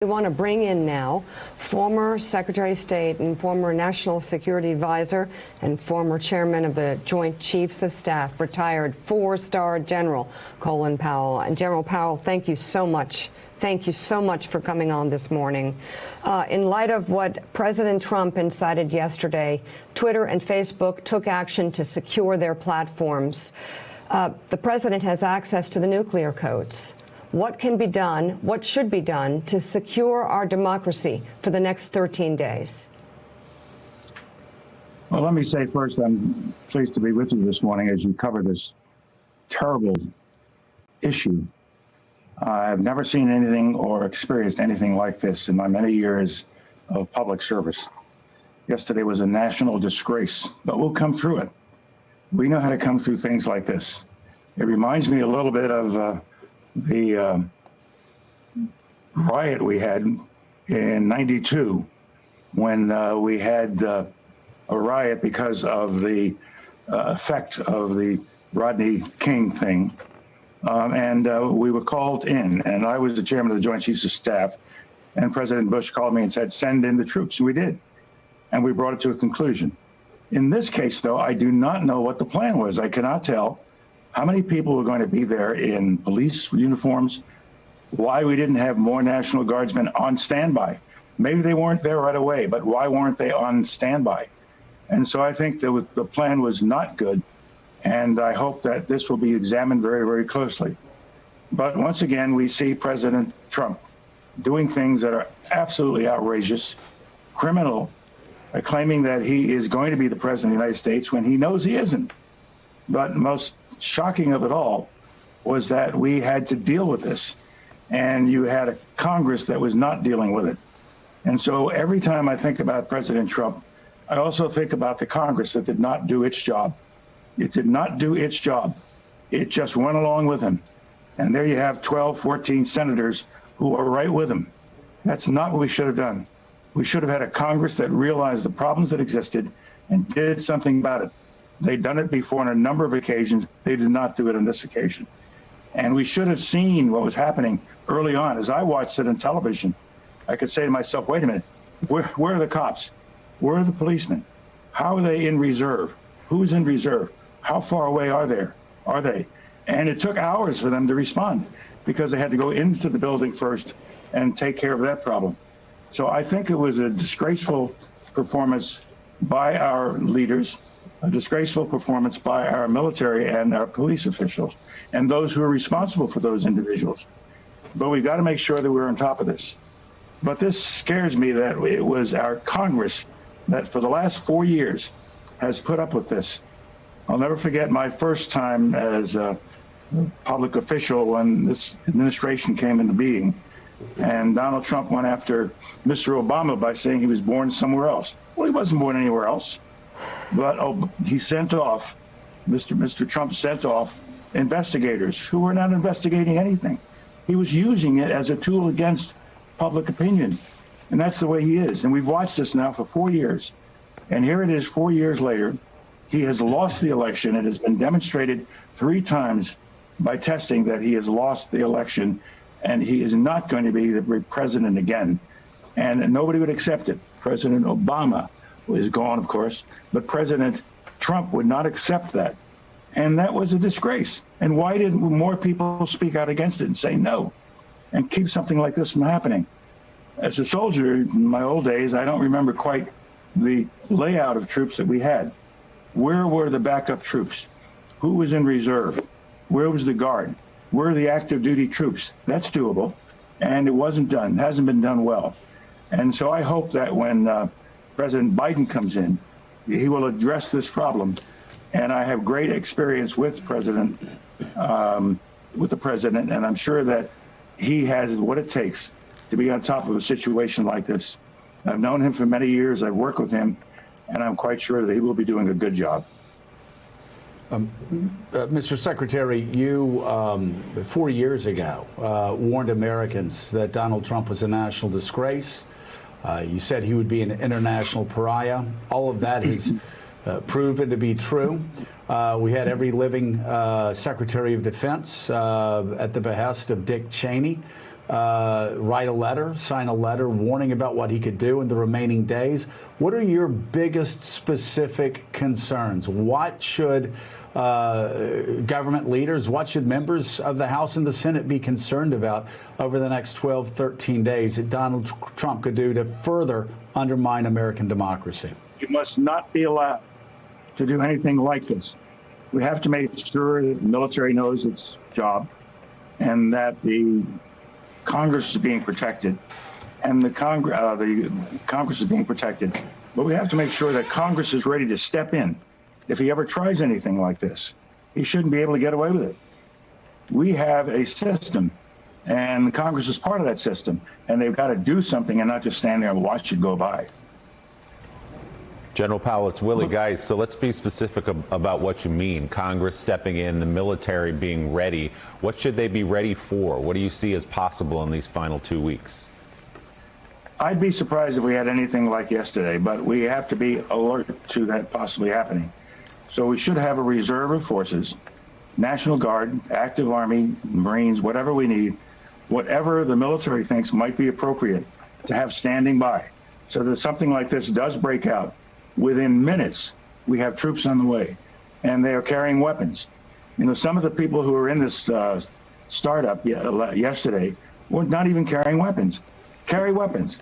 We want to bring in now former Secretary of State and former National Security Advisor and former Chairman of the Joint Chiefs of Staff, retired four-star General Colin Powell. And General Powell, thank you so much. Thank you so much for coming on this morning. In light of what President Trump incited yesterday, Twitter and Facebook took action to secure their platforms. The president has access to the nuclear codes. What can be done, what should be done to secure our democracy for the next 13 days? Well, let me say first, I'm pleased to be with you this morning as you cover this terrible issue. I've never seen anything or experienced anything like this in my many years of public service. Yesterday was a national disgrace, but we'll come through it. We know how to come through things like this. It reminds me a little bit of the riot we had in '92 when we had a riot because of the effect of the Rodney King thing. We were called in, and I was the chairman of the Joint Chiefs of Staff, and President Bush called me and said, send in the troops. And we did, and we brought it to a conclusion. In this case, though, I do not know what the plan was. I cannot tell how many people were going to be there in police uniforms, why we didn't have more National Guardsmen on standby. Maybe they weren't there right away, but why weren't they on standby? And so I think the plan was not good, and I hope that this will be examined very, very closely. But once again, we see President Trump doing things that are absolutely outrageous, criminal, claiming that he is going to be the president of the United States when he knows he isn't. But most shocking of it all was that we had to deal with this, and you had a Congress that was not dealing with it. And so every time I think about President Trump, I also think about the Congress that did not do its job. It did not do its job. It just went along with him. And there you have 12, 14 senators who are right with him. That's not what we should have done. We should have had a Congress that realized the problems that existed and did something about it. They'd done it before on a number of occasions. They did not do it on this occasion. And we should have seen what was happening early on. As I watched it on television, I could say to myself, wait a minute, where are the cops? Where are the policemen? How are they in reserve? Who's in reserve? How far away are they? And it took hours for them to respond because they had to go into the building first and take care of that problem. So I think it was a disgraceful performance by our leaders, a disgraceful performance by our military and our police officials and those who are responsible for those individuals. But we've got to make sure that we're on top of this. But this scares me that it was our Congress that for the last 4 years has put up with this. I'll never forget my first time as a public official when this administration came into being. And Donald Trump went after Mr. Obama by saying he was born somewhere else. Well, he wasn't born anywhere else. But he sent off, Mr. Trump sent off investigators who were not investigating anything. He was using it as a tool against public opinion. And that's the way he is. And we've watched this now for 4 years. And here it is 4 years later. He has lost the election. It has been demonstrated 3 times by testing that he has lost the election, and he is not going to be the president again. And nobody would accept it. President Obama is gone, of course, but President Trump would not accept that. And that was a disgrace. And why didn't more people speak out against it and say no and keep something like this from happening? As a soldier in my old days, I don't remember quite the layout of troops that we had. Where were the backup troops? Who was in reserve? Where was the Guard? Where are the active duty troops? That's doable. And it wasn't done. It hasn't been done well. And so I hope that when President Biden comes in, he will address this problem. And I have great experience with the president, and I'm sure that he has what it takes to be on top of a situation like this. I've known him for many years. I've worked with him, and I'm quite sure that he will be doing a good job. Mr. Secretary, you 4 years ago warned Americans that Donald Trump was a national disgrace. You said he would be an international pariah. All of that has proven to be true. We had every living Secretary of Defense at the behest of Dick Cheney write a letter, sign a letter warning about what he could do in the remaining days. What are your biggest specific concerns? What should government leaders, what should members of the House and the Senate be concerned about over the next 12, 13 days that Donald Trump could do to further undermine American democracy? You must not be allowed to do anything like this. We have to make sure that the military knows its job and that the Congress is being protected and the Congress is being protected. But we have to make sure that Congress is ready to step in. If he ever tries anything like this, he shouldn't be able to get away with it. We have a system, and Congress is part of that system, and they've got to do something and not just stand there and watch it go by. General Powell, it's Willie Geist. So let's be specific about what you mean. Congress stepping in, the military being ready. What should they be ready for? What do you see as possible in these final 2 weeks? I'd be surprised if we had anything like yesterday, but we have to be alert to that possibly happening. So we should have a reserve of forces, National Guard, active Army, Marines, whatever we need, whatever the military thinks might be appropriate to have standing by, so that something like this does break out. Within minutes, we have troops on the way, and they are carrying weapons. You know, some of the people who were in this startup yesterday were not even carrying weapons. Carry weapons.